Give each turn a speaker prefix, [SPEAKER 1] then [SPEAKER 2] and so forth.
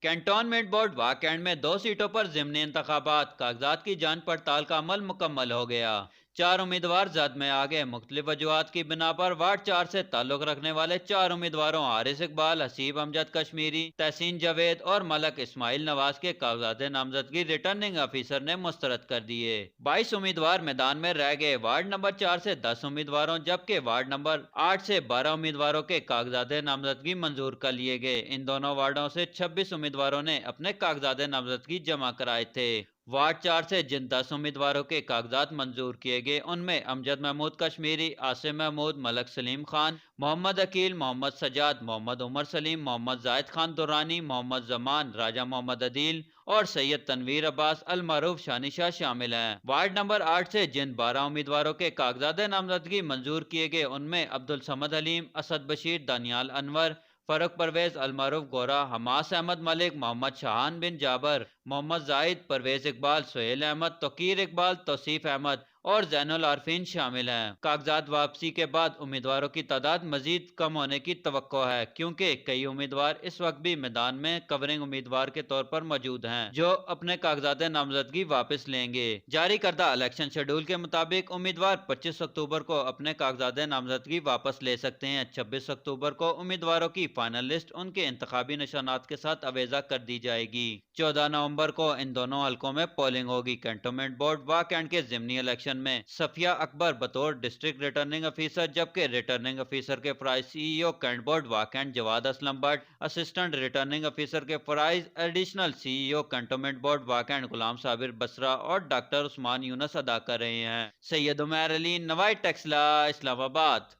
[SPEAKER 1] Cantonment board वाकैंड में 2 सीटों पर ज़िमनी इंतखाबात, कागजात की जांच पड़ताल का अमल मुकम्मल हो गया। 4 उम्मीदवार जद में आ गए। मुख्तलिफ वजूहात की बिना पर वार्ड 4 से ताल्लुक रखने वाले 4 उम्मीदवारों हारिस इकबाल, हसीब अमजद कश्मीरी, तहसीन जावेद और मलक इस्माइल नवाज के कागजात नामजदगी रिटर्निंग अफीसर ने मुस्तरद कर दिए। 22 उम्मीदवार मैदान में रह गए। वार्ड नंबर 4 से 10 उम्मीदवारों जबकि वार्ड नंबर 8 से 12 उम्मीदवारों के कागजात नामजदगी मंजूर कर लिए गए। इन दोनों वार्डों से 26 उम्मीदवारों ने अपने कागजात नामजदगी जमा कराए थे। वार्ड 4 से जिन 10 उम्मीदवारों के कागजात मंजूर किए गए उनमें अमजद महमूद कश्मीरी, आसिम महमूद, मलक सलीम खान, मोहम्मद अकील, मोहम्मद सजाद, मोहम्मद उमर सलीम, मोहम्मद जायद खान दुरानी, मोहम्मद जमान, राजा मोहम्मद अदील और सैयद तनवीर अब्बास अल मारूफ शानिशाह शामिल हैं। वार्ड नंबर 8 से जिन 12 उम्मीदवारों के कागजात नामजदगी मंजूर किए गए उनमें अब्दुल समद हलीम, असद बशीर, दानियाल अनवर, फरुख परवेज, अलमारूफ गोरा, हमास अहमद मलिक, मोहम्मद शाहान बिन जाबर, मोहम्मद जाहिद, परवेज इकबाल, सोहेल अहमद, तोकीर इकबाल, तौसीफ अहमद और जैनुल आरफीन शामिल हैं। कागजात वापसी के बाद उम्मीदवारों की तादाद मजीद कम होने की तवक्को है, क्योंकि कई उम्मीदवार इस वक्त भी मैदान में कवरिंग उम्मीदवार के तौर पर मौजूद हैं, जो अपने कागजात नामजदगी वापस लेंगे। जारी करदा इलेक्शन शेड्यूल के मुताबिक उम्मीदवार 25 अक्टूबर को अपने कागजात नामजदगी वापस ले सकते हैं। 26 अक्टूबर को उम्मीदवारों की फाइनल लिस्ट उनके इंतखाबी निशानात के साथ अवेजा कर दी जाएगी। 14 नवंबर को इन दोनों हलकों में पोलिंग होगी। कैंटोनमेंट बोर्ड वाकैंड के जिमनी इलेक्शन में सफिया अकबर बतौर डिस्ट्रिक्ट रिटर्निंग अफीसर, जबकि रिटर्निंग अफीसर के फराइज CEO cantt board Wah Cantt Jawad Aslam Bhatt, assistant returning officer के फराइज additional CEO cantonment board Wah Cantt Ghulam Sabir Basra और डॉक्टर उस्मान यूनस अदा कर रहे हैं। सैयद उमैर अली, नवाई टेक्सला, इस्लामाबाद।